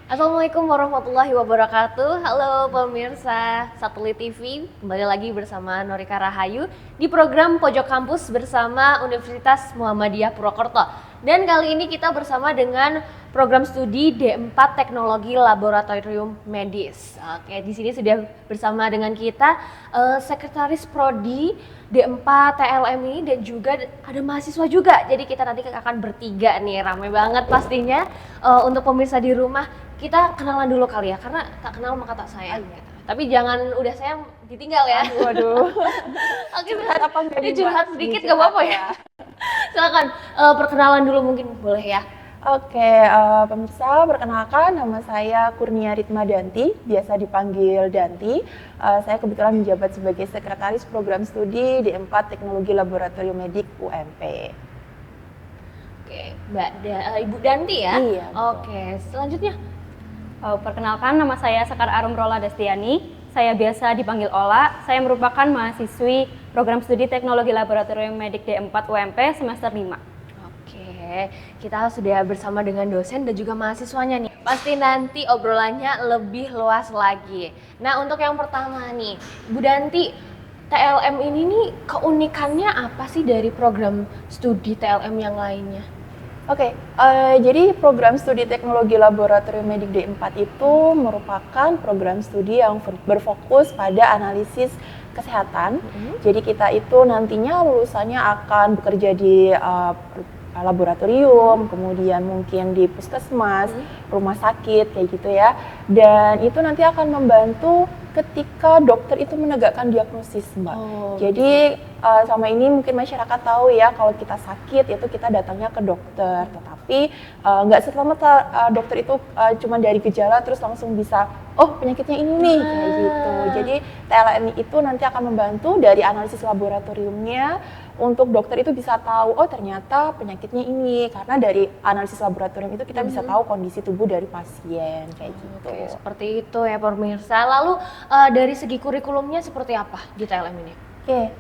Assalamualaikum warahmatullahi wabarakatuh. Halo pemirsa Satelit TV, kembali lagi bersama Norika Rahayu di program Pojok Kampus bersama Universitas Muhammadiyah Purwokerto. Dan kali ini kita bersama dengan program studi D4 Teknologi Laboratorium Medis. Oke, di sini sudah bersama dengan kita Sekretaris Prodi D4 TLM ini dan juga ada mahasiswa juga. Jadi kita nanti akan bertiga nih, ramai banget pastinya. Untuk pemirsa di rumah, kita kenalan dulu kali ya, karena tak kenal maka tak sayang. Tapi jangan udah sayang ditinggal ya. Waduh. Oke, ini curhat sedikit gak apa-apa ya. Silakan perkenalan dulu mungkin boleh ya. Oke, pemirsa, perkenalkan nama saya Kurnia Ritmadanti, biasa dipanggil Danti. Saya kebetulan menjabat sebagai Sekretaris Program Studi D4 Teknologi Laboratorium Medik UMP. Oke, Ibu Danti ya? Iya. Oke, selanjutnya. Perkenalkan, nama saya Sekar Arum Rola Destiani. Saya biasa dipanggil Ola. Saya merupakan mahasiswi Program Studi Teknologi Laboratorium Medik D4 UMP semester 5. Oke, kita sudah bersama dengan dosen dan juga mahasiswanya nih. Pasti nanti obrolannya lebih luas lagi. Nah, untuk yang pertama nih, Bu Danti, TLM ini nih keunikannya apa sih dari program studi TLM yang lainnya? Oke, jadi program studi teknologi laboratorium medik D4 itu merupakan program studi yang berfokus pada analisis kesehatan. Jadi kita itu nantinya lulusannya akan bekerja di laboratorium, kemudian mungkin di puskesmas, rumah sakit kayak gitu ya. Dan itu nanti akan membantu ketika dokter itu menegakkan diagnosis, Mbak. Jadi selama ini mungkin masyarakat tahu ya kalau kita sakit itu kita datangnya ke dokter, tetapi nggak serta-merta dokter itu cuma dari gejala terus langsung bisa penyakitnya ini nih kayak gitu. Jadi TLM itu nanti akan membantu dari analisis laboratoriumnya untuk dokter itu bisa tahu ternyata penyakitnya ini, karena dari analisis laboratorium itu kita bisa tahu kondisi tubuh dari pasien kayak gitu. Oke, seperti itu ya pemirsa. Lalu dari segi kurikulumnya seperti apa di TLM ini? Oke,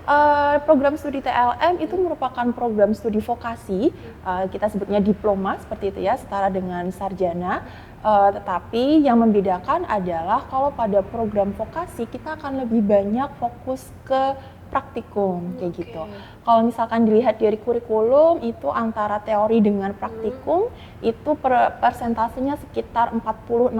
program studi TLM itu merupakan program studi vokasi, kita sebutnya diploma seperti itu ya, setara dengan sarjana. Tetapi yang membedakan adalah kalau pada program vokasi kita akan lebih banyak fokus ke praktikum kayak gitu. Kalau misalkan dilihat dari kurikulum itu antara teori dengan praktikum itu persentasenya sekitar 40-60.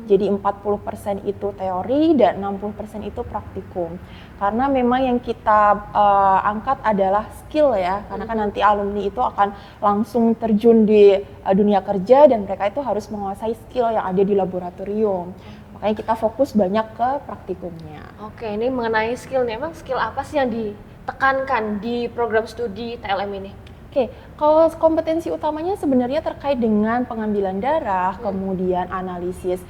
Jadi 40% itu teori dan 60% itu praktikum. Karena memang yang kita angkat adalah skill ya, karena kan nanti alumni itu akan langsung terjun di dunia kerja dan mereka itu harus menguasai skill yang ada di laboratorium. Makanya kita fokus banyak ke praktikumnya. Oke, ini mengenai skill nih, emang skill apa sih yang ditekankan di program studi TLM ini? Oke, kalau kompetensi utamanya sebenarnya terkait dengan pengambilan darah, kemudian analisis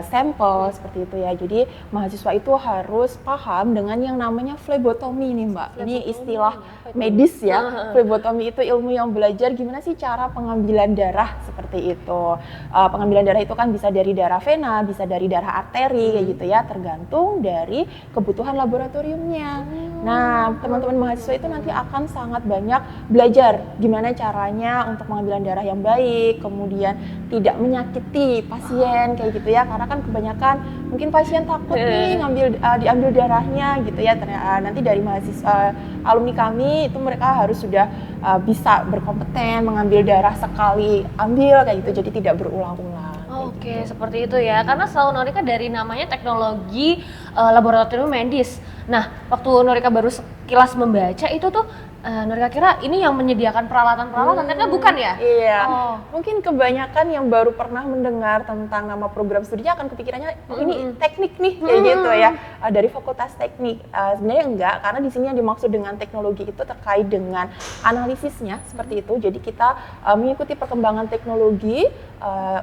sampel seperti itu ya. Jadi mahasiswa itu harus paham dengan yang namanya flebotomi nih Mbak. Ini istilah medis ya. Flebotomi itu ilmu yang belajar gimana sih cara pengambilan darah seperti itu. Pengambilan darah itu kan bisa dari darah vena, bisa dari darah arteri kayak gitu ya, tergantung dari kebutuhan laboratoriumnya. Nah, teman-teman mahasiswa itu nanti akan sangat banyak belajar gimana caranya untuk pengambilan darah yang baik, kemudian tidak menyakiti pasien kayak gitu ya, karena kan kebanyakan mungkin pasien takut nih diambil darahnya gitu ya. Nanti dari mahasiswa alumni kami itu mereka harus sudah bisa berkompeten mengambil darah sekali ambil kayak gitu, jadi tidak berulang-ulang. Oke, seperti itu ya. Karena selalu Norika dari namanya teknologi laboratorium medis. Nah, waktu Norika baru sekilas membaca itu tuh Norika kira ini yang menyediakan peralatan-peralatan, ternyata bukan ya? Iya, Oh. mungkin kebanyakan yang baru pernah mendengar tentang nama program studinya akan kepikirannya, oh ini teknik nih, kayak gitu ya, dari fakultas teknik. Sebenarnya enggak, karena di sini yang dimaksud dengan teknologi itu terkait dengan analisisnya, seperti itu. Jadi kita mengikuti perkembangan teknologi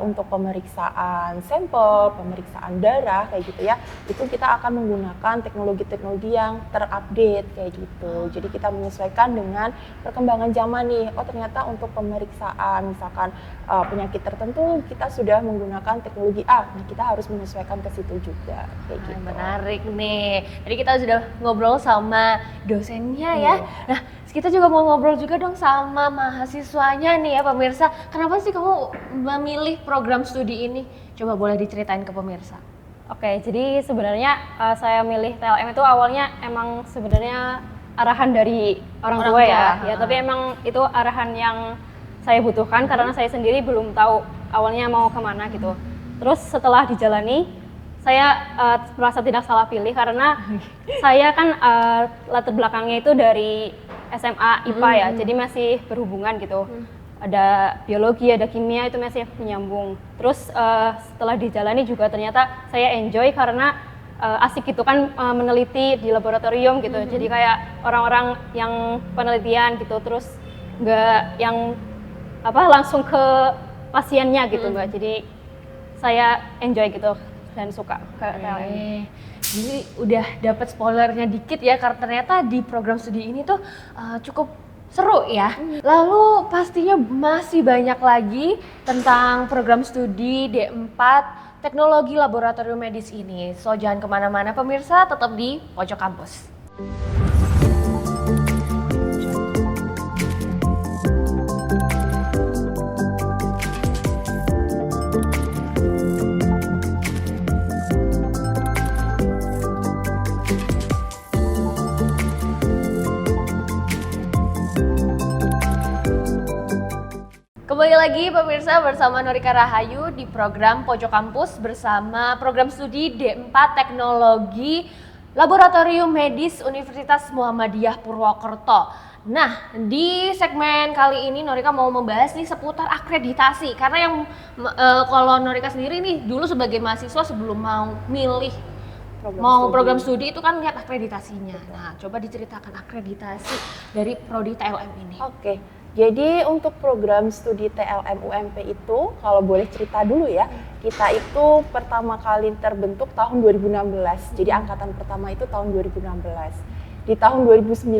untuk pemeriksaan sampel, pemeriksaan darah, kayak gitu ya. Itu kita akan menggunakan teknologi-teknologi yang terupdate, kayak gitu. Jadi kita menyesuaikan dengan perkembangan zaman nih. Oh ternyata untuk pemeriksaan misalkan penyakit tertentu kita sudah menggunakan teknologi A, nah kita harus menyesuaikan ke situ juga, kayak gitu. Menarik nih. Tadi kita sudah ngobrol sama dosennya ya. Nah, kita juga mau ngobrol juga dong sama mahasiswanya nih ya pemirsa. Kenapa sih kamu memilih program studi ini? Coba boleh diceritain ke pemirsa. Oke, jadi sebenarnya saya milih TLM itu awalnya emang sebenarnya arahan dari orang tua ya. Tapi emang itu arahan yang saya butuhkan karena saya sendiri belum tahu awalnya mau kemana gitu. Terus setelah dijalani, saya merasa tidak salah pilih karena saya kan latar belakangnya itu dari SMA IPA ya, jadi masih berhubungan gitu. Ada biologi, ada kimia, itu masih menyambung. Terus setelah dijalani juga ternyata saya enjoy karena asik gitu kan meneliti di laboratorium gitu. Jadi kayak orang-orang yang penelitian gitu, terus nggak yang langsung ke pasiennya gitu, nggak. Jadi saya enjoy gitu dan suka ke TLM. Jadi udah dapat spoilernya dikit ya, karena ternyata di program studi ini tuh cukup seru ya. Lalu pastinya masih banyak lagi tentang program studi D4 Teknologi Laboratorium Medis ini. So jangan kemana-mana pemirsa, tetap di Pojok Kampus. Kembali lagi pemirsa bersama Norika Rahayu di program Pojok Kampus bersama program studi D4 Teknologi Laboratorium Medis Universitas Muhammadiyah Purwokerto. Nah, di segmen kali ini Norika mau membahas nih seputar akreditasi, karena yang kalau Norika sendiri nih dulu sebagai mahasiswa sebelum mau milih program studi itu kan lihat akreditasinya. Nah, coba diceritakan akreditasi dari prodi TLM ini. Oke. Jadi untuk program studi TLM UMP itu, kalau boleh cerita dulu ya, kita itu pertama kali terbentuk tahun 2016. Jadi angkatan pertama itu tahun 2016. Di tahun 2019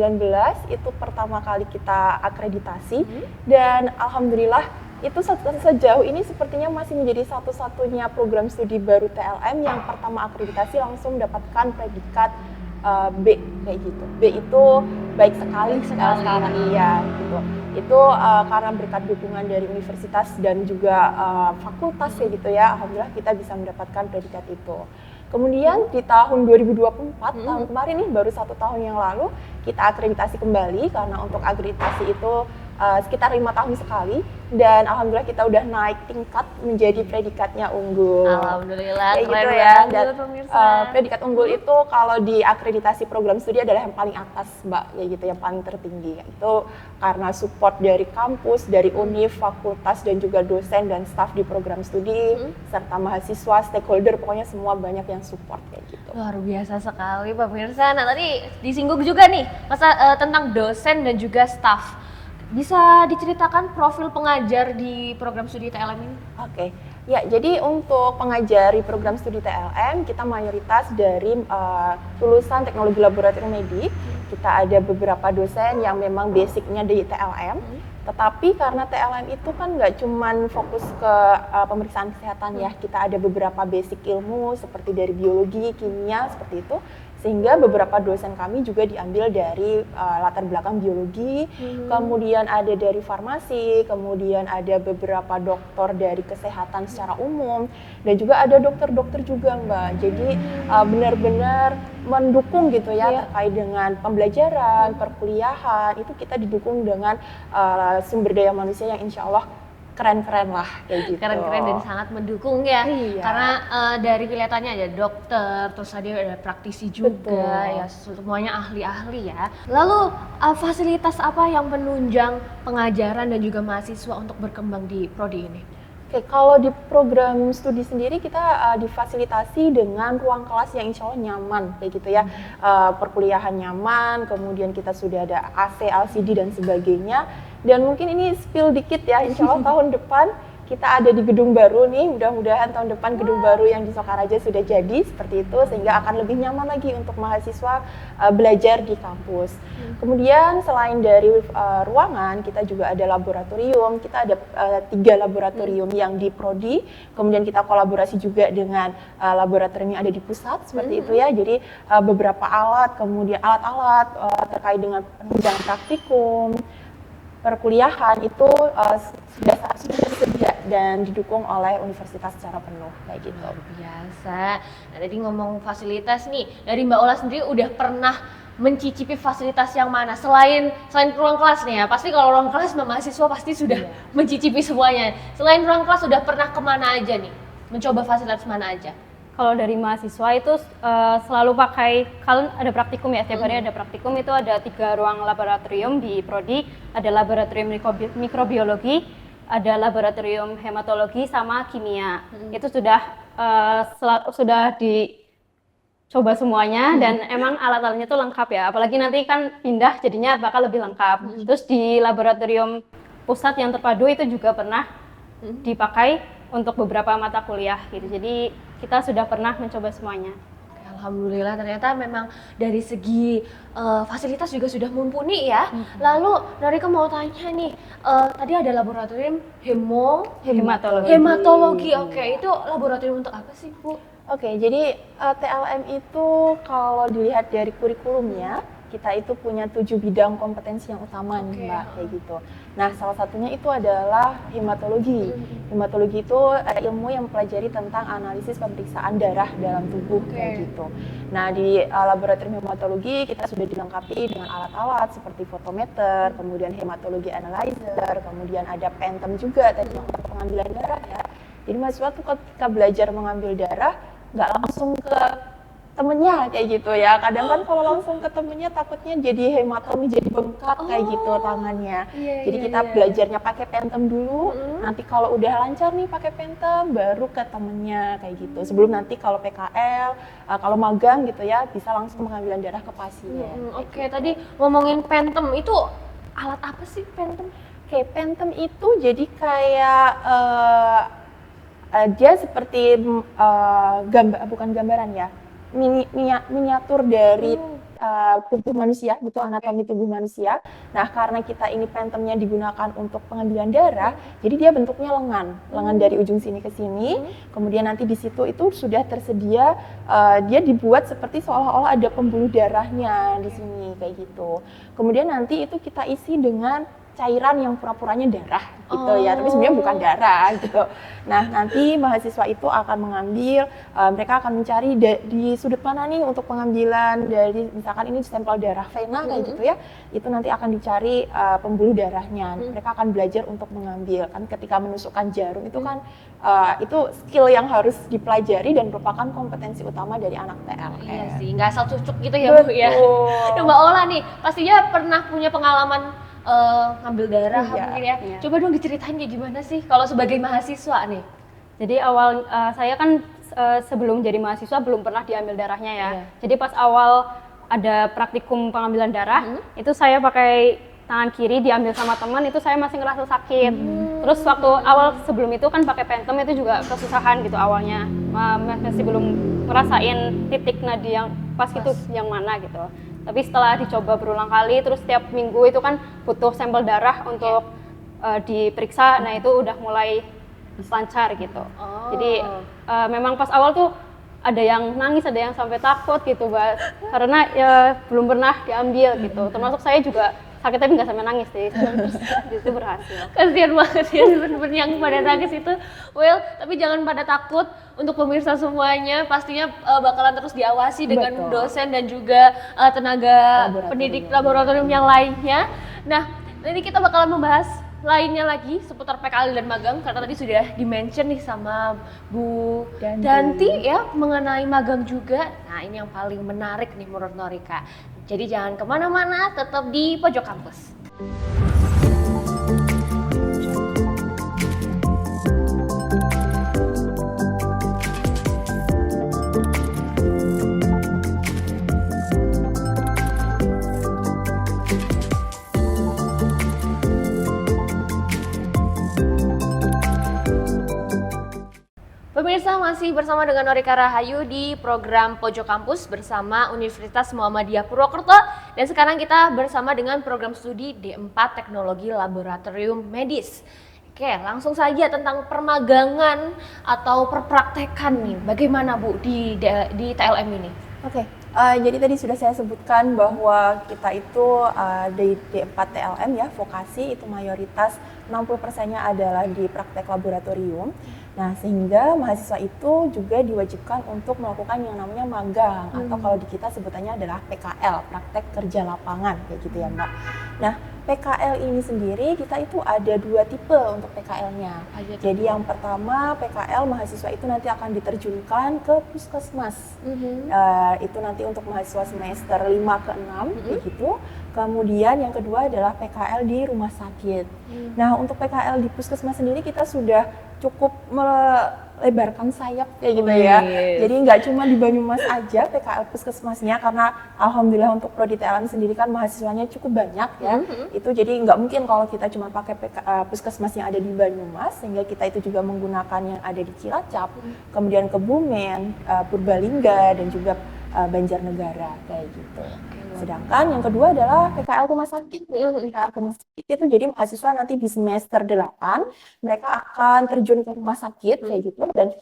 itu pertama kali kita akreditasi dan alhamdulillah itu sejauh ini sepertinya masih menjadi satu-satunya program studi baru TLM yang pertama akreditasi langsung mendapatkan predikat B kayak gitu. B itu baik sekali sekarang iya gitu. Itu karena berkat dukungan dari universitas dan juga fakultas kayak gitu ya. Alhamdulillah kita bisa mendapatkan predikat itu. Kemudian di tahun 2024, tahun kemarin nih baru 1 tahun yang lalu kita akreditasi kembali karena untuk akreditasi itu sekitar 5 tahun sekali dan alhamdulillah kita udah naik tingkat menjadi predikatnya unggul. Alhamdulillah, kayak keren gitu ya. Dan pemirsa. predikat unggul itu kalau di akreditasi program studi adalah yang paling atas, Mbak, kayak gitu, yang paling tertinggi. Itu karena support dari kampus, dari univ, fakultas dan juga dosen dan staf di program studi serta mahasiswa, stakeholder, pokoknya semua banyak yang support kayak gitu. Luar biasa sekali pemirsa. Nah tadi disinggung juga nih tentang dosen dan juga staf. Bisa diceritakan profil pengajar di program studi TLM ini? Oke, ya jadi untuk pengajar di program studi TLM kita mayoritas dari lulusan teknologi laboratorium medik. Kita ada beberapa dosen yang memang basicnya di TLM, tetapi karena TLM itu kan nggak cuman fokus ke pemeriksaan kesehatan ya, kita ada beberapa basic ilmu seperti dari biologi, kimia, seperti itu. Sehingga beberapa dosen kami juga diambil dari latar belakang biologi, kemudian ada dari farmasi, kemudian ada beberapa dokter dari kesehatan secara umum, dan juga ada dokter-dokter juga, Mbak. Jadi benar-benar mendukung gitu ya terkait dengan pembelajaran, perkuliahan, itu kita didukung dengan sumber daya manusia yang insya Allah keren-keren lah kayak gitu. Keren-keren dan sangat mendukung ya. Iya. Karena dari kelihatannya ada dokter, terus ada praktisi juga, Betul. ya semuanya ahli-ahli ya. Lalu fasilitas apa yang menunjang pengajaran dan juga mahasiswa untuk berkembang di prodi ini? Oke, kalau di program studi sendiri kita difasilitasi dengan ruang kelas yang insya Allah nyaman kayak gitu ya. Perkuliahan nyaman, kemudian kita sudah ada AC, LCD dan sebagainya. Dan mungkin ini spill dikit ya, insya Allah tahun depan kita ada di gedung baru nih, mudah-mudahan tahun depan gedung baru yang di Sokaraja sudah jadi seperti itu, sehingga akan lebih nyaman lagi untuk mahasiswa belajar di kampus. Kemudian selain dari ruangan, kita juga ada laboratorium, kita ada 3 laboratorium yang di Prodi, kemudian kita kolaborasi juga dengan laboratorium yang ada di pusat, seperti itu ya, jadi beberapa alat, kemudian alat-alat terkait dengan penunjang praktikum, perkuliahan itu sudah tersedia dan didukung oleh universitas secara penuh kayak gitu. Luar biasa. Nah, tadi ngomong fasilitas nih, dari Mbak Ola sendiri udah pernah mencicipi fasilitas yang mana? Selain ruang kelas nih ya, pasti kalau ruang kelas mahasiswa pasti sudah mencicipi semuanya. Selain ruang kelas sudah pernah kemana aja nih? Mencoba fasilitas mana aja? Kalau dari mahasiswa itu selalu pakai, kalian ada praktikum ya, setiap hari ada praktikum, itu ada 3 ruang laboratorium di Prodi, ada laboratorium mikrobiologi, ada laboratorium hematologi sama kimia. Itu sudah dicoba semuanya dan emang alat-alatnya tuh lengkap ya, apalagi nanti kan pindah jadinya bakal lebih lengkap. Terus di laboratorium pusat yang terpadu itu juga pernah dipakai untuk beberapa mata kuliah gitu. Jadi kita sudah pernah mencoba semuanya. Alhamdulillah, ternyata memang dari segi fasilitas juga sudah mumpuni ya. Lalu Norika mau tanya nih, tadi ada laboratorium hematologi. Oke, itu laboratorium untuk apa sih, Bu? Oke, jadi TLM itu kalau dilihat dari kurikulumnya, kita itu punya 7 bidang kompetensi yang utama nih Mbak, kayak gitu. Nah, salah satunya itu adalah hematologi. Hematologi itu ilmu yang mempelajari tentang analisis pemeriksaan darah dalam tubuh, kayak gitu. Nah, di laboratorium hematologi kita sudah dilengkapi dengan alat-alat seperti fotometer, kemudian hematologi analyzer, kemudian ada Phantom juga tadi untuk pengambilan darah ya. Jadi mahasiswa tuh ketika belajar mengambil darah, nggak langsung ke temennya kayak gitu ya. Kadang kan kalau langsung ke temennya takutnya jadi hematomi, jadi bengkak kayak gitu tangannya. Jadi kita belajarnya pakai Phantom dulu. Nanti kalau udah lancar nih pakai Phantom, baru ke temennya kayak gitu. Sebelum nanti kalau PKL, kalau magang gitu ya, bisa langsung pengambilan darah ke pasien. Oke, tadi ngomongin Phantom, itu alat apa sih Phantom? Oke, Phantom itu jadi kayak dia seperti bukan gambaran ya, miniatur dari tubuh manusia, gitu, anatomi tubuh manusia. Nah, karena kita ini Phantomnya digunakan untuk pengambilan darah, jadi dia bentuknya lengan dari ujung sini ke sini. Kemudian nanti di situ itu sudah tersedia, dia dibuat seperti seolah-olah ada pembuluh darahnya di sini kayak gitu. Kemudian nanti itu kita isi dengan cairan yang pura-puranya darah gitu ya, tapi sebenarnya bukan darah gitu. Nah, nanti mahasiswa itu akan mengambil, mereka akan mencari di sudut mana nih untuk pengambilan dari, misalkan ini sampel darah vena kayak gitu ya, itu nanti akan dicari pembuluh darahnya. Mereka akan belajar untuk mengambil, kan ketika menusukkan jarum itu kan itu skill yang harus dipelajari dan merupakan kompetensi utama dari anak TLM. Iya sih, nggak asal cucuk gitu ya Bu ya. Nah, Mbak Ola nih, pastinya pernah punya pengalaman ngambil darah mungkin ya. Coba dong diceritain kayak gimana sih kalau sebagai mahasiswa nih. Jadi awal saya kan sebelum jadi mahasiswa belum pernah diambil darahnya ya. Jadi pas awal ada praktikum pengambilan darah, itu saya pakai tangan kiri diambil sama teman, itu saya masih ngerasa sakit. Terus waktu awal sebelum itu kan pakai Phantom itu juga kesusahan gitu awalnya. Masih belum ngerasain titik nadi yang pas itu yang mana gitu. Tapi setelah dicoba berulang kali, terus setiap minggu itu kan butuh sampel darah untuk diperiksa, nah itu udah mulai lancar gitu. Jadi memang pas awal tuh ada yang nangis, ada yang sampai takut gitu, Mbak, karena ya belum pernah diambil gitu. Termasuk saya juga sakit tapi nggak sampai nangis sih, terus itu berhasil. Kasian banget ya teman-teman yang pada nangis itu. Well, tapi jangan pada takut. Untuk pemirsa semuanya pastinya bakalan terus diawasi dengan dosen dan juga tenaga pendidik laboratorium yang lainnya. Nah, nanti kita bakalan membahas lainnya lagi seputar PKL dan magang, karena tadi sudah di-mention nih sama Bu Danti. Danti ya mengenai magang juga. Nah ini yang paling menarik nih menurut Norika. Jadi jangan kemana-mana, tetap di Pojok Kampus. Pemirsa, masih bersama dengan Norika Rahayu di program Pojok Kampus bersama Universitas Muhammadiyah Purwokerto, dan sekarang kita bersama dengan program studi D4 Teknologi Laboratorium Medis. Oke, langsung saja tentang permagangan atau perpraktekan nih, bagaimana Bu di TLM ini? Oke, jadi tadi sudah saya sebutkan bahwa kita itu di D4 TLM ya, vokasi itu mayoritas 60%-nya adalah di praktek laboratorium. Nah, sehingga mahasiswa itu juga diwajibkan untuk melakukan yang namanya magang atau kalau di kita sebutannya adalah PKL, praktek kerja lapangan kayak gitu ya, Mbak. Nah, PKL ini sendiri kita itu ada 2 tipe untuk PKL-nya. Jadi yang pertama PKL mahasiswa itu nanti akan diterjunkan ke puskesmas. Itu nanti untuk mahasiswa semester 5 ke 6 kayak gitu. Kemudian yang kedua adalah PKL di rumah sakit. Nah, untuk PKL di puskesmas sendiri kita sudah cukup melebarkan sayap kayak gitu ya. Jadi nggak cuma di Banyumas aja PKL puskesmasnya, karena alhamdulillah untuk prodi TLM sendiri kan mahasiswanya cukup banyak ya. Itu jadi nggak mungkin kalau kita cuma pakai puskesmas yang ada di Banyumas, sehingga kita itu juga menggunakan yang ada di Cilacap, kemudian Kebumen, Purbalingga dan juga Banjarnegara kayak gitu. Sedangkan yang kedua adalah PKL rumah sakit. PKL rumah sakit itu jadi mahasiswa nanti di semester 8 mereka akan terjun ke rumah sakit kayak gitu, dan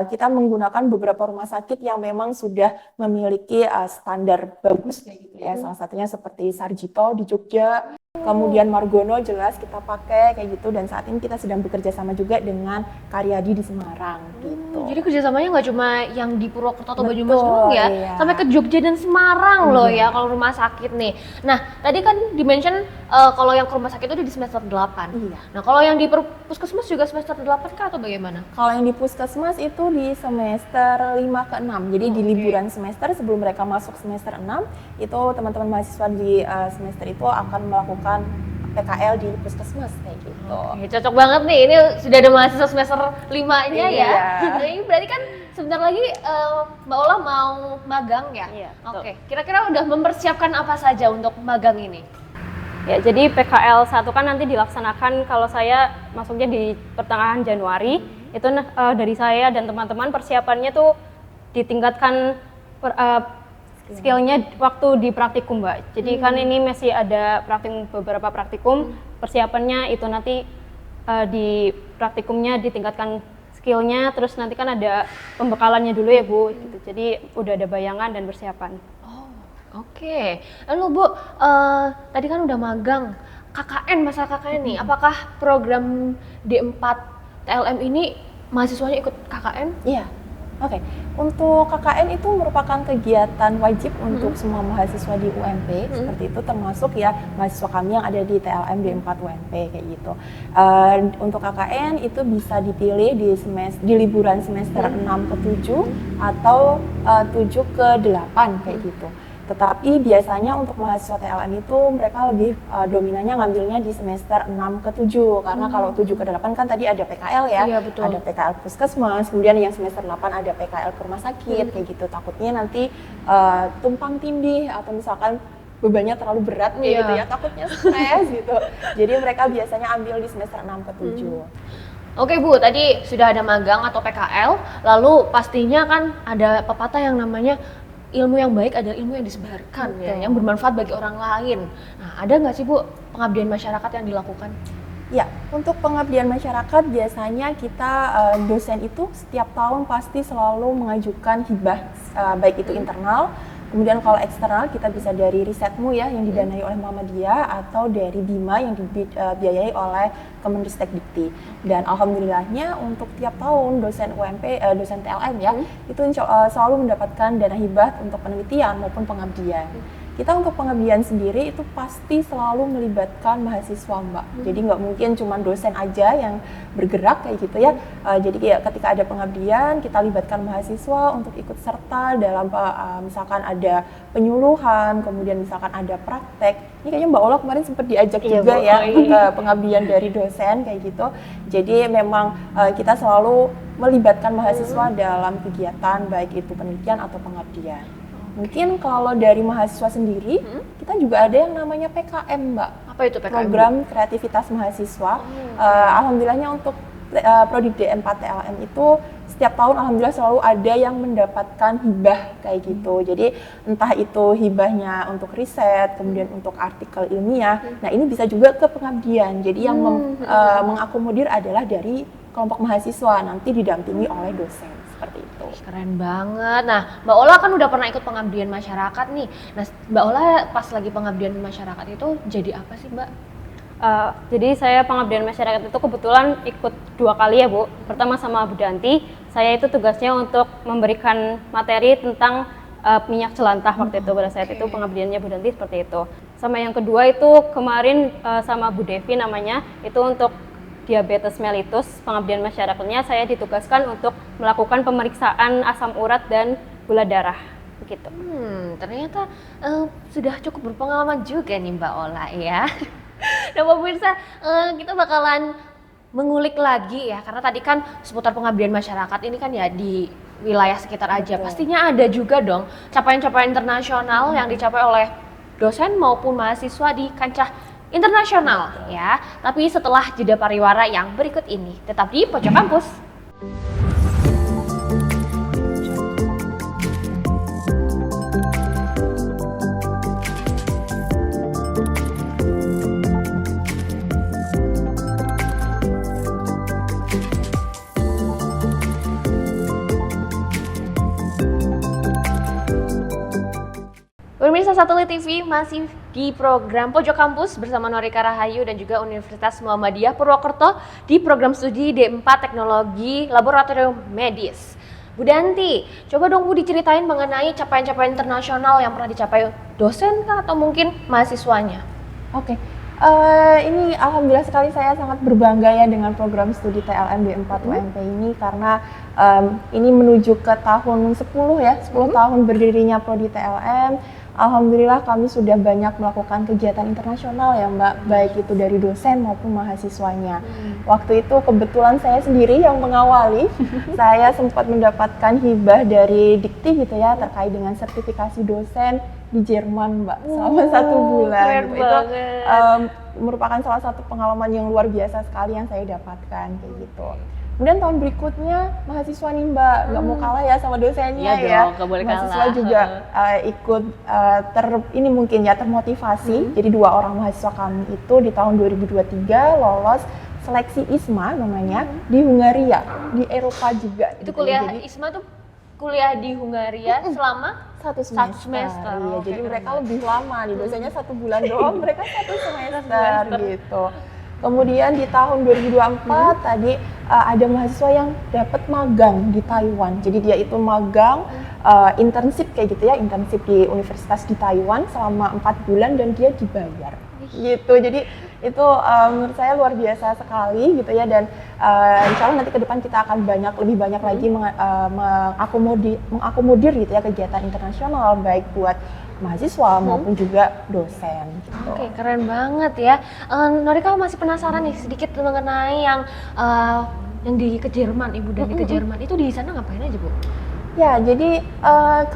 kita menggunakan beberapa rumah sakit yang memang sudah memiliki standar bagus kayak gitu ya. Salah satunya seperti Sarjito di Jogja, kemudian Margono jelas kita pakai kayak gitu, dan saat ini kita sedang bekerja sama juga dengan Karyadi di Semarang gitu. Jadi kerjasamanya nggak cuma yang di Purwokerto atau Banyumas Betul, doang ya, iya. sampai ke Jogja dan Semarang loh ya kalau rumah sakit nih. Nah, tadi kan di-mention kalau yang ke rumah sakit itu di semester 8. Iya. Nah, kalau yang di puskesmas juga semester 8 kah atau bagaimana? Kalau yang di puskesmas itu di semester 5 ke 6. Jadi di liburan semester sebelum mereka masuk semester 6, itu teman-teman mahasiswa di semester itu akan melakukan PKL di puskesmas kayak gitu. Oke, cocok banget nih, ini sudah ada mahasiswa semester 5-nya ya. Iya. Ini berarti kan sebentar lagi Mbak Ola mau magang ya? Iya, Oke, kira-kira udah mempersiapkan apa saja untuk magang ini? Ya, jadi PKL 1 kan nanti dilaksanakan kalau saya masuknya di pertengahan Januari. Itu dari saya dan teman-teman persiapannya tuh ditingkatkan skillnya waktu di praktikum, Mbak. Jadi kan ini masih ada beberapa praktikum, persiapannya itu nanti di praktikumnya ditingkatkan skillnya, terus nanti kan ada pembekalannya dulu ya Bu. Gitu. Jadi udah ada bayangan dan persiapan. Oke, lalu Bu, tadi kan udah magang, KKN, masalah KKN nih, apakah program D4 TLM ini mahasiswanya ikut KKN? Iya. Oke. Untuk KKN itu merupakan kegiatan wajib untuk semua mahasiswa di UMP, seperti itu, termasuk ya mahasiswa kami yang ada di TLM D4 UMP kayak gitu. Untuk KKN itu bisa dipilih di liburan semester 6 ke 7 atau 7 ke 8 kayak gitu. Tetapi biasanya untuk mahasiswa TLM itu mereka lebih dominannya ngambilnya di semester 6 ke 7, karena kalau 7 ke 8 kan tadi ada PKL ya, Iya, betul. ada PKL puskesmas, kemudian yang semester 8 ada PKL ke rumah sakit kayak gitu. Takutnya nanti tumpang tindih atau misalkan bebannya terlalu berat kayak gitu ya, takutnya stres gitu. Jadi mereka biasanya ambil di semester 6 ke 7. Oke Bu, tadi sudah ada magang atau PKL, lalu pastinya kan ada pepatah yang namanya ilmu yang baik adalah ilmu yang disebarkan ya, yang bermanfaat bagi orang lain. Nah, ada nggak sih Bu pengabdian masyarakat yang dilakukan? Ya, untuk pengabdian masyarakat biasanya kita dosen itu setiap tahun pasti selalu mengajukan hibah, baik itu internal, kemudian kalau eksternal kita bisa dari Risetmu ya yang didanai oleh Muhammadiyah, atau dari BIMA yang dibiayai oleh Kemendikbud. Dan alhamdulillahnya untuk tiap tahun dosen UMP, dosen TLM ya, itu selalu mendapatkan dana hibah untuk penelitian maupun pengabdian. kita untuk pengabdian sendiri itu pasti selalu melibatkan mahasiswa, Mbak. Jadi nggak mungkin cuma dosen aja yang bergerak kayak gitu ya. Jadi kayak ketika ada pengabdian, kita libatkan mahasiswa untuk ikut serta dalam misalkan ada penyuluhan, kemudian misalkan ada praktek. Ini kayaknya Mbak Ola kemarin sempat diajak juga Bu. ya untuk pengabdian dari dosen kayak gitu. Jadi memang kita selalu melibatkan mahasiswa dalam kegiatan baik itu penelitian atau pengabdian. Mungkin kalau dari mahasiswa sendiri, kita juga ada yang namanya PKM, Mbak. Apa itu PKM? Program Kreativitas Mahasiswa. Alhamdulillahnya untuk Prodi D4 TLM itu setiap tahun alhamdulillah selalu ada yang mendapatkan hibah kayak gitu. Jadi entah itu hibahnya untuk riset, kemudian untuk artikel ilmiah. Nah ini bisa juga ke pengabdian. Jadi yang mengakomodir adalah dari kelompok mahasiswa, nanti didampingi oleh dosen. Seperti itu. Keren banget. Nah, Mbak Ola kan udah pernah ikut pengabdian masyarakat nih. Nah, Mbak Ola pas lagi pengabdian masyarakat itu jadi apa sih, Mbak? Jadi saya pengabdian masyarakat itu kebetulan ikut 2 kali ya Bu. Pertama sama Bu Danti, saya itu tugasnya untuk memberikan materi tentang minyak jelantah waktu itu. Pada saat itu pengabdiannya Bu Danti seperti itu. Sama yang kedua itu kemarin sama Bu Devi namanya, itu untuk diabetes mellitus, pengabdian masyarakatnya saya ditugaskan untuk melakukan pemeriksaan asam urat dan gula darah, begitu. Ternyata sudah cukup berpengalaman juga nih Mbak Ola ya. Nah pemirsa, kita bakalan mengulik lagi ya, karena tadi kan seputar pengabdian masyarakat ini kan ya di wilayah sekitar aja. Betul. Pastinya ada juga dong capaian-capaian internasional yang dicapai oleh dosen maupun mahasiswa di kancah internasional ya. Tapi setelah jeda pariwara yang berikut ini, tetap di Pojok Kampus. Pemirsa Satelit TV masih di program Pojok Kampus bersama Norika Rahayu dan juga Universitas Muhammadiyah Purwokerto di program studi D4 Teknologi Laboratorium Medis. Bu Danti, coba dong Bu diceritain mengenai capaian-capaian internasional yang pernah dicapai dosen kah atau mungkin mahasiswanya? Oke. Ini alhamdulillah sekali saya sangat berbangga ya dengan program studi TLM D4 UMP ini karena ini menuju ke tahun 10 ya, 10 tahun berdirinya Prodi TLM. Alhamdulillah kami sudah banyak melakukan kegiatan internasional ya Mbak, baik itu dari dosen maupun mahasiswanya. Waktu itu kebetulan saya sendiri yang mengawali, saya sempat mendapatkan hibah dari Dikti gitu ya terkait dengan sertifikasi dosen di Jerman Mbak, selama 1 bulan. Keren Gitu. Itu banget. merupakan salah satu pengalaman yang luar biasa sekali yang saya dapatkan kayak gitu. Kemudian tahun berikutnya mahasiswa nih Mbak, nggak mau kalah ya sama dosennya Iya ya. dong, nggak boleh mahasiswa kalah. juga ikut ini mungkin ya termotivasi. Jadi 2 orang mahasiswa kami itu di tahun 2023 lolos seleksi ISMA namanya di Hungaria, di Eropa juga. Itu gitu. kuliah Jadi, ISMA tuh kuliah di Hungaria selama 1 Satu semester. semester. Iya, Oke, jadi keren mereka banget. lebih lama nih, dosennya 1 bulan doang, mereka 1 semester semester. gitu. Kemudian di tahun 2024 tadi ada mahasiswa yang dapat magang di Taiwan. Jadi dia itu magang internship kayak gitu ya, internship di universitas di Taiwan selama 4 bulan dan dia dibayar. Gitu. Jadi itu menurut saya luar biasa sekali gitu ya, dan insya Allah nanti ke depan kita akan lebih banyak lagi mengakomodir gitu ya kegiatan internasional baik buat mahasiswa maupun juga dosen gitu. Oke, keren banget ya. Norika masih penasaran nih sedikit mengenai yang ke Jerman, Ibu Dani ke Jerman. Itu di sana ngapain aja, Bu? Ya, jadi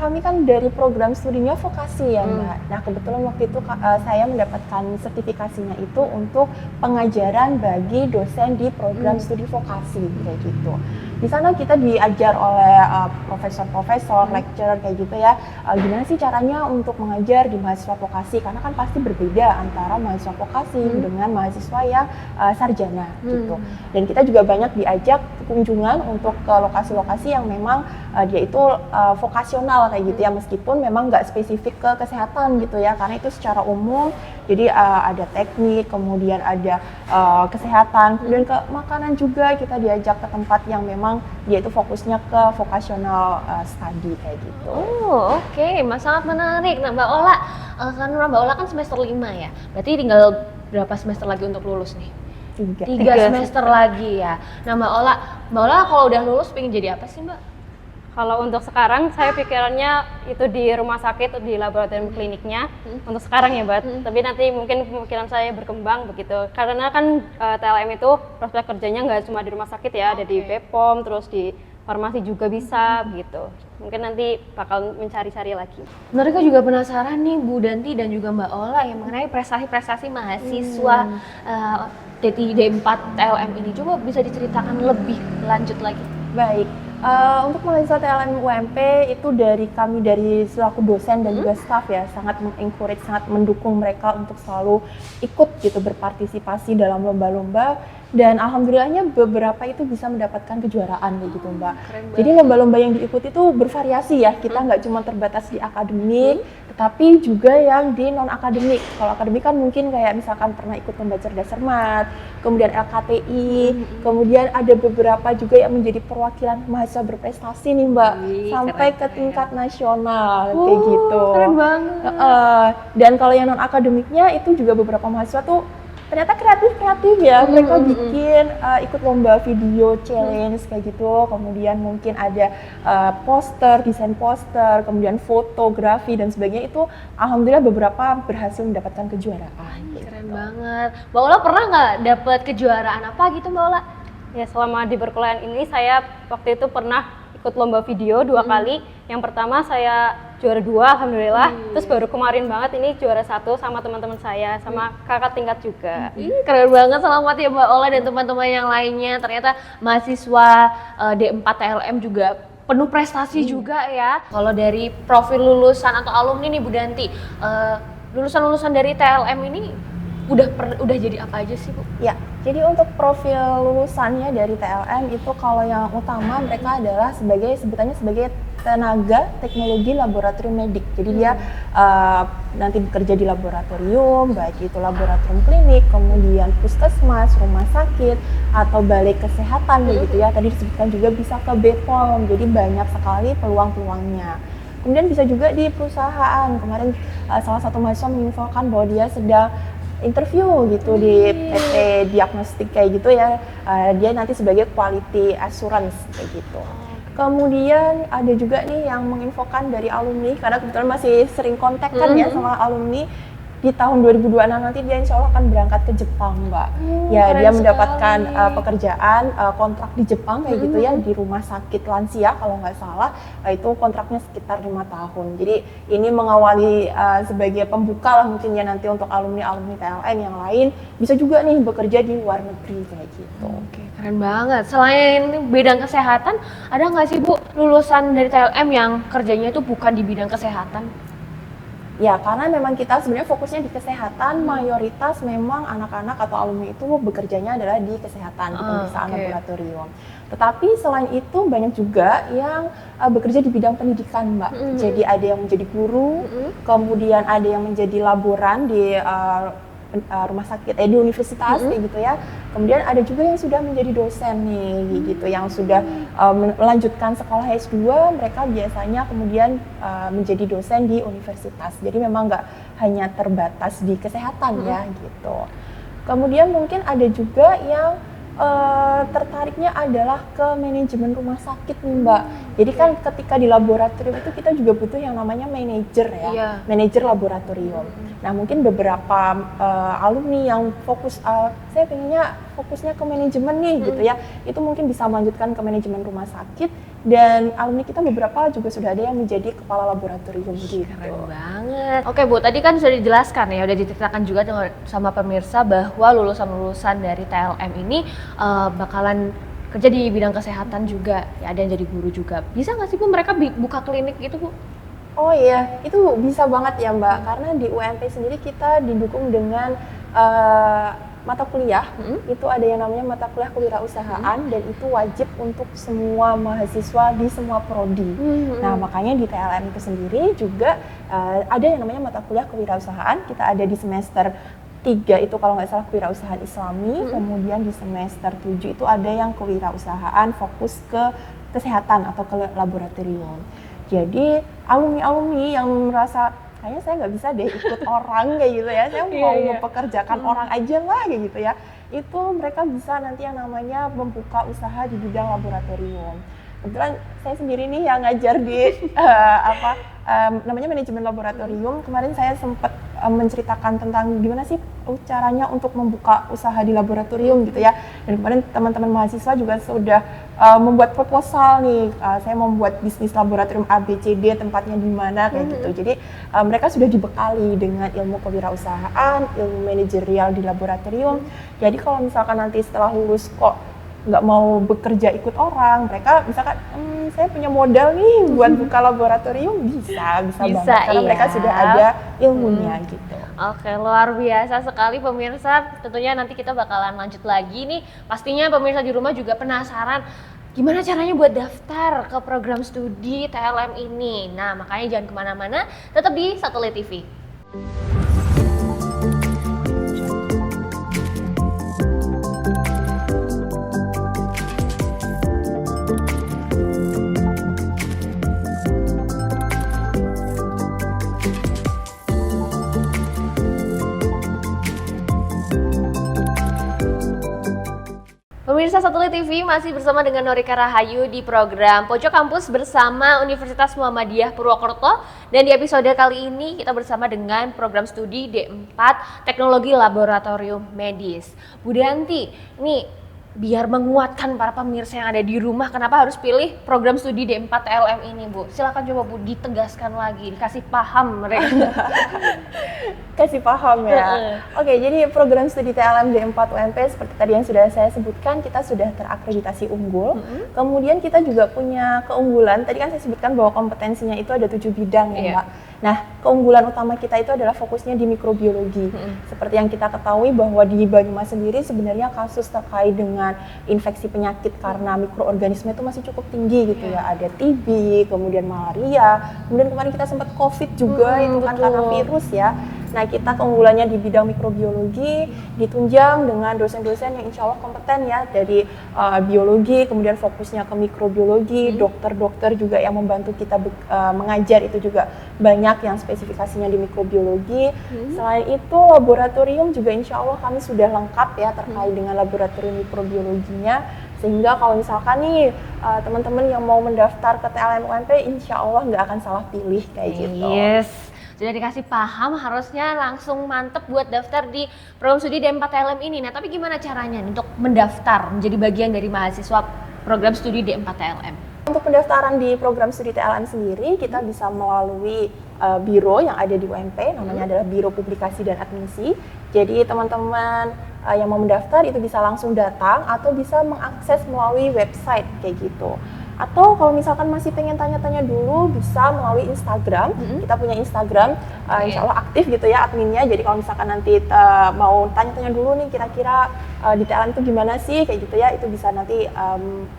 kami kan dari program studinya vokasi ya Mbak. Nah kebetulan waktu itu saya mendapatkan sertifikasinya itu untuk pengajaran bagi dosen di program studi vokasi kayak gitu. Di sana kita diajar oleh profesor-profesor, lecturer kayak gitu ya. Gimana sih caranya untuk mengajar di mahasiswa vokasi? Karena kan pasti berbeda antara mahasiswa vokasi dengan mahasiswa yang sarjana gitu. Dan kita juga banyak diajak kunjungan untuk ke lokasi-lokasi yang memang dia itu vokasional kayak gitu ya, meskipun memang nggak spesifik ke kesehatan gitu ya, karena itu secara umum. Jadi ada teknik, kemudian ada kesehatan, kemudian ke makanan juga kita diajak ke tempat yang memang dia itu fokusnya ke vocational study kayak gitu. Oh, oke, sangat menarik. Nah, Mbak Ola, kan Mbak Ola kan semester 5 ya. Berarti tinggal berapa semester lagi untuk lulus nih? 3 semester lagi ya. Nah, Mbak Ola kalau udah lulus pengen jadi apa sih, Mbak? Kalau untuk sekarang saya pikirannya itu di rumah sakit, di laboratorium kliniknya. Untuk sekarang ya, Mbak. Tapi nanti mungkin pemikiran saya berkembang begitu. Karena kan TLM itu prospek kerjanya nggak cuma di rumah sakit ya, ada di BPOM, terus di farmasi juga bisa begitu. Mungkin nanti bakal mencari-cari lagi. Mereka juga penasaran nih Bu Danti dan juga Mbak Ola yang mengenai prestasi-prestasi mahasiswa D4 TLM ini. Coba bisa diceritakan lebih lanjut lagi. Baik. Untuk mahasiswa TLM UMP itu dari kami dari selaku dosen dan juga staf ya sangat mengencourage, sangat mendukung mereka untuk selalu ikut gitu berpartisipasi dalam lomba-lomba, dan alhamdulillahnya beberapa itu bisa mendapatkan kejuaraan kayak gitu Mbak. Jadi lomba-lomba yang diikuti itu bervariasi ya, kita nggak cuma terbatas di akademik, tetapi juga yang di non akademik. Kalau akademik kan mungkin kayak misalkan pernah ikut lomba cerdas cermat, kemudian LKTI, kemudian ada beberapa juga yang menjadi perwakilan mahasiswa berprestasi nih Mbak, sampai ke tingkat nasional kayak gitu. Keren banget. Dan kalau yang non akademiknya itu juga beberapa mahasiswa tuh ternyata kreatif ya, mereka bikin ikut lomba video challenge kayak gitu, kemudian mungkin ada poster, desain poster, kemudian fotografi dan sebagainya. Itu alhamdulillah beberapa berhasil mendapatkan kejuaraan. Keren banget. Mbak Ola pernah nggak dapet kejuaraan apa gitu Mbak Ola? Ya selama di perkuliahan ini saya waktu itu pernah ikut lomba video 2 kali. Yang pertama saya juara 2 alhamdulillah. Terus baru kemarin banget ini juara 1 sama teman-teman saya, sama kakak tingkat juga. Keren banget, selamat ya Mbak Ola dan teman-teman yang lainnya. Ternyata mahasiswa D4 TLM juga penuh prestasi juga ya. Kalau dari profil lulusan atau alumni nih Bu Danti, lulusan-lulusan dari TLM ini udah jadi apa aja sih Bu? Ya, jadi untuk profil lulusannya dari TLM itu kalau yang utama mereka adalah sebutannya sebagai tenaga teknologi laboratorium medik. Jadi dia nanti bekerja di laboratorium, baik itu laboratorium klinik, kemudian puskesmas, rumah sakit, atau balai kesehatan gitu ya. Tadi disebutkan juga bisa ke BPOM, jadi banyak sekali peluang-peluangnya. Kemudian bisa juga di perusahaan. Kemarin salah satu mahasiswa menginfokan bahwa dia sedang interview gitu di PT diagnostik kayak gitu ya, dia nanti sebagai quality assurance kayak gitu. Kemudian ada juga nih yang menginfokan dari alumni, karena kebetulan masih sering kontak kan ya sama alumni. Di tahun 2026 nanti dia insya Allah akan berangkat ke Jepang Mbak. Ya dia mendapatkan pekerjaan kontrak di Jepang kayak gitu ya, di rumah sakit lansia kalau nggak salah, itu kontraknya sekitar 5 tahun. Jadi ini mengawali sebagai pembuka lah mungkin ya nanti untuk alumni-alumni TLM yang lain bisa juga nih bekerja di luar negeri kayak gitu. Oke, keren banget. Selain bidang kesehatan, ada nggak sih Bu lulusan dari TLM yang kerjanya itu bukan di bidang kesehatan? Ya, karena memang kita sebenarnya fokusnya di kesehatan, mayoritas memang anak-anak atau alumni itu bekerjanya adalah di kesehatan, di pemeriksaan laboratorium. Tetapi selain itu banyak juga yang bekerja di bidang pendidikan, Mbak. Jadi ada yang menjadi guru, kemudian ada yang menjadi laboran di rumah sakit, di universitas kayak gitu ya. Kemudian ada juga yang sudah menjadi dosen nih gitu, yang sudah melanjutkan sekolah S2, mereka biasanya kemudian menjadi dosen di universitas. Jadi memang nggak hanya terbatas di kesehatan ya gitu. Kemudian mungkin ada juga yang tertariknya adalah ke manajemen rumah sakit nih Mbak. Jadi kan ketika di laboratorium itu kita juga butuh yang namanya manajer ya, manajer laboratorium. Nah mungkin beberapa alumni yang fokus, saya pengennya fokusnya ke manajemen nih gitu ya, itu mungkin bisa melanjutkan ke manajemen rumah sakit. Dan alumni kita beberapa juga sudah ada yang menjadi kepala laboratorium gitu. Keren banget. Oke Bu, tadi kan sudah dijelaskan ya, udah diceritakan juga sama pemirsa bahwa lulusan-lulusan dari TLM ini bakalan kerja di bidang kesehatan juga, ya ada yang jadi guru juga. Bisa nggak sih Bu mereka buka klinik gitu Bu? Oh iya, itu bisa banget ya Mbak, karena di UMP sendiri kita didukung dengan mata kuliah itu ada yang namanya mata kuliah kewirausahaan dan itu wajib untuk semua mahasiswa di semua prodi. Nah, makanya di TLM itu sendiri juga ada yang namanya mata kuliah kewirausahaan. Kita ada di semester 3 itu kalau nggak salah kewirausahaan Islami, kemudian di semester 7 itu ada yang kewirausahaan fokus ke kesehatan atau ke laboratorium. Jadi alumni-alumni yang merasa kayaknya saya nggak bisa deh ikut orang kayak gitu ya, saya mau mempekerjakan orang aja lah kayak gitu ya, itu mereka bisa nanti yang namanya membuka usaha di bidang laboratorium. Kebetulan saya sendiri nih yang ngajar di namanya manajemen laboratorium. Kemarin saya sempat menceritakan tentang gimana sih caranya untuk membuka usaha di laboratorium gitu ya. Dan kemarin teman-teman mahasiswa juga sudah membuat proposal nih, saya mau membuat bisnis laboratorium ABCD, tempatnya di mana kayak gitu. Jadi mereka sudah dibekali dengan ilmu kewirausahaan, ilmu manajerial di laboratorium. Jadi kalau misalkan nanti setelah lulus kok nggak mau bekerja ikut orang, mereka misalkan saya punya modal nih buat buka laboratorium, bisa banget karena mereka sudah ada ilmunya gitu. Oke, luar biasa sekali pemirsa. Tentunya nanti kita bakalan lanjut lagi nih. Pastinya pemirsa di rumah juga penasaran gimana caranya buat daftar ke program studi TLM ini. Nah, makanya jangan kemana-mana, tetap di Satelit TV. Pemirsa Satelit TV masih bersama dengan Norika Rahayu di program Pojok Kampus bersama Universitas Muhammadiyah Purwokerto. Dan di episode kali ini kita bersama dengan program studi D4 Teknologi Laboratorium Medis. Bu Dianti, nih biar menguatkan para pemirsa yang ada di rumah, kenapa harus pilih program studi D4 TLM ini, Bu? Silakan coba Bu ditegaskan lagi, dikasih paham mereka. Kasih paham ya. Oke, jadi program studi TLM D4 UMP seperti tadi yang sudah saya sebutkan, kita sudah terakreditasi unggul. Kemudian kita juga punya keunggulan, tadi kan saya sebutkan bahwa kompetensinya itu ada 7 bidang ya, Mbak. Nah, keunggulan utama kita itu adalah fokusnya di mikrobiologi. Seperti yang kita ketahui bahwa di Banyumas sendiri sebenarnya kasus terkait dengan infeksi penyakit karena mikroorganisme itu masih cukup tinggi gitu ya. Ada TB, kemudian malaria, kemudian kemarin kita sempat COVID juga itu kan karena virus ya. Nah, kita keunggulannya di bidang mikrobiologi ditunjang dengan dosen-dosen yang insya Allah kompeten ya, dari biologi, kemudian fokusnya ke mikrobiologi, dokter-dokter juga yang membantu kita mengajar itu juga banyak yang spesifikasinya di mikrobiologi. Selain itu laboratorium juga insya Allah kami sudah lengkap ya terkait dengan laboratorium mikrobiologinya, sehingga kalau misalkan nih teman-teman yang mau mendaftar ke TLM UMP insya Allah nggak akan salah pilih kayak gitu. Yes. Sudah dikasih paham, harusnya langsung mantep buat daftar di program studi D4 TLM ini. Nah, tapi gimana caranya untuk mendaftar menjadi bagian dari mahasiswa program studi D4 TLM? Untuk pendaftaran di program studi TLM sendiri, kita bisa melalui biro yang ada di UMP, namanya adalah Biro Publikasi dan Admisi. Jadi teman-teman yang mau mendaftar itu bisa langsung datang atau bisa mengakses melalui website kayak gitu. Atau kalau misalkan masih pengen tanya-tanya dulu bisa melalui Instagram. Kita punya Instagram, insya Allah aktif gitu ya adminnya. Jadi kalau misalkan nanti mau tanya-tanya dulu nih kira-kira di TLM itu gimana sih kayak gitu ya, itu bisa nanti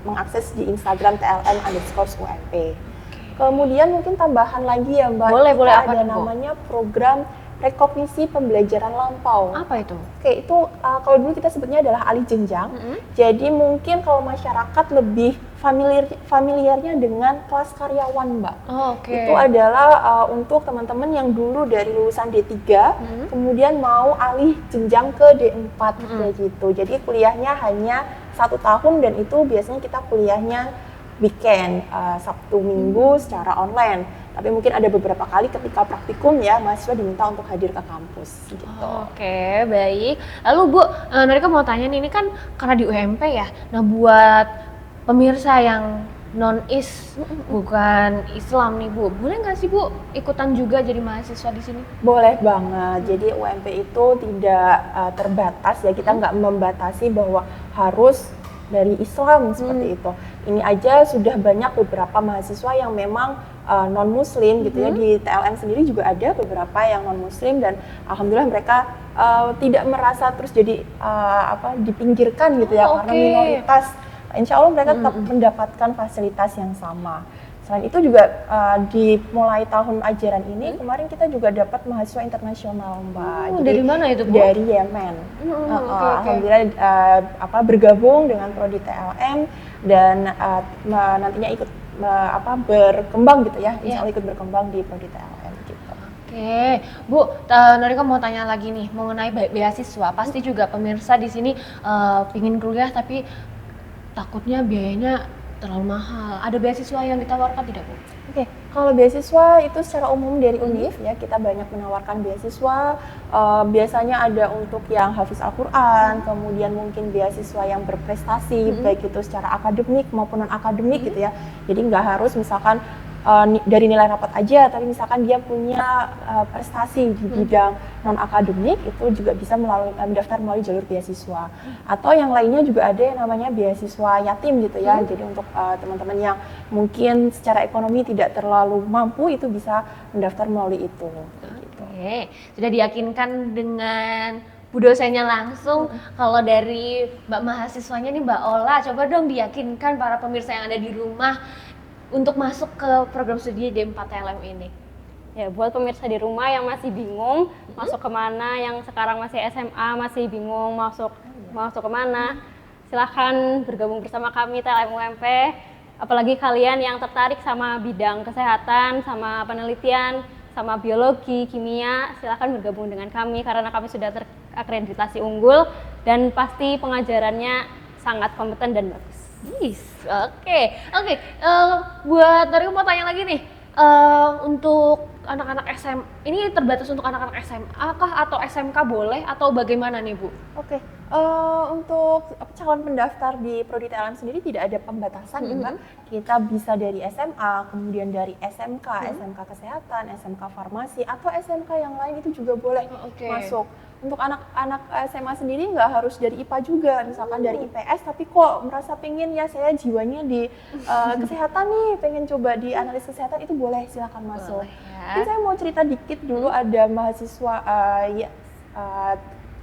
mengakses di Instagram TLM_UMP. Kemudian mungkin tambahan lagi ya Mbak, boleh apa ada itu, namanya program rekognisi pembelajaran lampau. Apa itu? Oke, itu kalau dulu kita sebutnya adalah alih jenjang. Jadi mungkin kalau masyarakat lebih familiarnya dengan kelas karyawan, Mbak. Itu adalah untuk teman-teman yang dulu dari lulusan D3, kemudian mau alih jenjang ke D4 kayak gitu. Jadi kuliahnya hanya 1 tahun dan itu biasanya kita kuliahnya weekend, Sabtu Minggu secara online. Tapi mungkin ada beberapa kali ketika praktikum ya, mahasiswa diminta untuk hadir ke kampus gitu. Oke, baik. Lalu Bu, Norika mau tanya nih, ini kan karena di UMP ya. Nah, buat pemirsa yang non-is, bukan Islam nih Bu, boleh nggak sih Bu ikutan juga jadi mahasiswa di sini? Boleh banget. Jadi UMP itu tidak terbatas ya, kita nggak membatasi bahwa harus dari Islam seperti itu. Ini aja sudah banyak beberapa mahasiswa yang memang non muslim gitu ya. Di TLM sendiri juga ada beberapa yang non muslim dan alhamdulillah mereka tidak merasa terus jadi dipinggirkan gitu ya, karena minoritas. Insya Allah mereka tetap mendapatkan fasilitas yang sama. Selain itu juga di mulai tahun ajaran ini kemarin kita juga dapat mahasiswa internasional, Mbak. Jadi, dari mana itu, Bu? Dari Yemen. Alhamdulillah bergabung dengan prodi TLM dan nantinya ikut berkembang gitu ya. Insya Allah ikut berkembang di prodi TLM gitu. Oke, Bu, Norika mau tanya lagi nih mengenai beasiswa. Pasti juga pemirsa di sini pingin kuliah tapi takutnya biayanya terlalu mahal. Ada beasiswa yang ditawarkan tidak, Bu? Oke, kalau beasiswa itu secara umum dari UNIF ya, kita banyak menawarkan beasiswa. Biasanya ada untuk yang hafiz Al-Quran, kemudian mungkin beasiswa yang berprestasi, baik itu secara akademik maupun non-akademik gitu ya. Jadi nggak harus misalkan dari nilai rapat aja, tapi misalkan dia punya prestasi di bidang non-akademik, itu juga bisa mendaftar melalui jalur beasiswa. Atau yang lainnya juga ada yang namanya beasiswa yatim gitu ya. Jadi untuk teman-teman yang mungkin secara ekonomi tidak terlalu mampu, itu bisa mendaftar melalui itu. Gitu. Oke, sudah diyakinkan dengan Bu dosennya langsung. Kalau dari Mbak mahasiswanya nih, Mbak Ola, coba dong diyakinkan para pemirsa yang ada di rumah untuk masuk ke program studi D4 TLM ini. Ya, buat pemirsa di rumah yang masih bingung masuk kemana, yang sekarang masih SMA masih bingung masuk kemana, silahkan bergabung bersama kami TLM UMP. Apalagi kalian yang tertarik sama bidang kesehatan, sama penelitian, sama biologi, kimia, silahkan bergabung dengan kami karena kami sudah terakreditasi unggul dan pasti pengajarannya sangat kompeten dan bagus. Oke. Buat Norika mau tanya lagi nih, untuk anak-anak SM, ini terbatas untuk anak-anak SMA kah atau SMK boleh atau bagaimana nih, Bu? Oke, untuk calon pendaftar di prodi TLM sendiri tidak ada pembatasan ya, Mbak. Kita bisa dari SMA, kemudian dari SMK, SMK Kesehatan, SMK Farmasi, atau SMK yang lain itu juga boleh masuk. Untuk anak-anak SMA sendiri nggak harus dari IPA juga, misalkan dari IPS, tapi kok merasa pengen ya saya jiwanya di kesehatan nih, pengen coba di analis kesehatan, itu boleh, silakan masuk. Jadi saya mau cerita dikit dulu, ada mahasiswa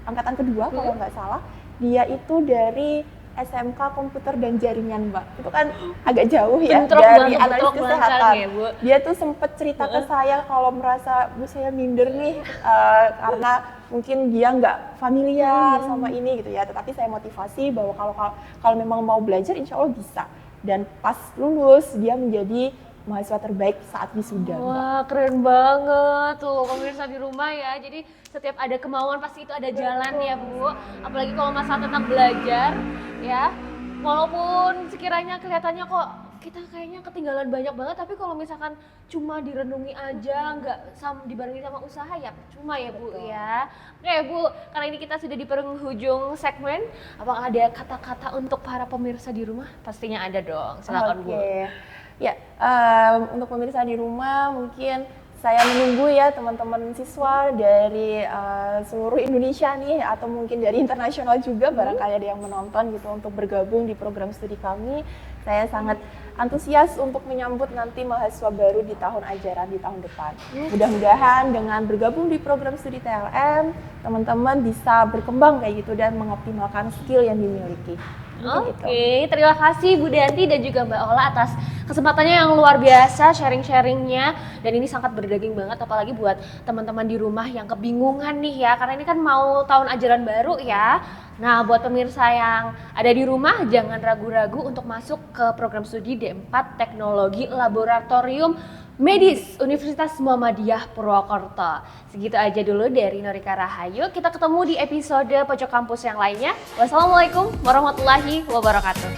angkatan kedua kalau nggak salah, dia itu dari SMK Komputer dan Jaringan, Mbak. Itu kan agak jauh ya dari analis kesehatan. Ya, Bu. Dia tuh sempet cerita ke saya kalau merasa, Bu saya minder nih karena mungkin dia nggak familiar sama ini gitu ya. Tetapi saya motivasi bahwa kalau memang mau belajar insya Allah bisa. Dan pas lulus dia menjadi mahasiswa terbaik saat wisuda. Wah, keren banget tuh pemirsa di rumah ya. Jadi setiap ada kemauan pasti itu ada jalan ya, Bu. Apalagi kalau masalah tentang belajar ya. Walaupun sekiranya kelihatannya kok kita kayaknya ketinggalan banyak banget, tapi kalau misalkan cuma direnungi aja, nggak dibarengi sama usaha ya cuma ya, Bu. Betul. Ya. Oke, Bu, karena ini kita sudah di penghujung segmen, apakah ada kata-kata untuk para pemirsa di rumah? Pastinya ada dong. Silakan, Bu. Ya, untuk pemirsa di rumah mungkin saya menunggu ya teman-teman siswa dari seluruh Indonesia nih atau mungkin dari internasional juga, barangkali ada yang menonton gitu untuk bergabung di program studi kami. Saya sangat antusias untuk menyambut nanti mahasiswa baru di tahun ajaran di tahun depan. Mudah-mudahan dengan bergabung di program studi TLM, teman-teman bisa berkembang kayak gitu dan mengoptimalkan skill yang dimiliki. Oke, terima kasih Bu Danti dan juga Mbak Ola atas kesempatannya yang luar biasa, sharing-sharingnya, dan ini sangat berdaging banget apalagi buat teman-teman di rumah yang kebingungan nih ya, karena ini kan mau tahun ajaran baru ya. Nah, buat pemirsa yang ada di rumah jangan ragu-ragu untuk masuk ke program studi D4 Teknologi Laboratorium Medis Universitas Muhammadiyah Purwokerto. Segitu aja dulu dari Norika Rahayu. Kita ketemu di episode Pojok Kampus yang lainnya. Wassalamualaikum warahmatullahi wabarakatuh.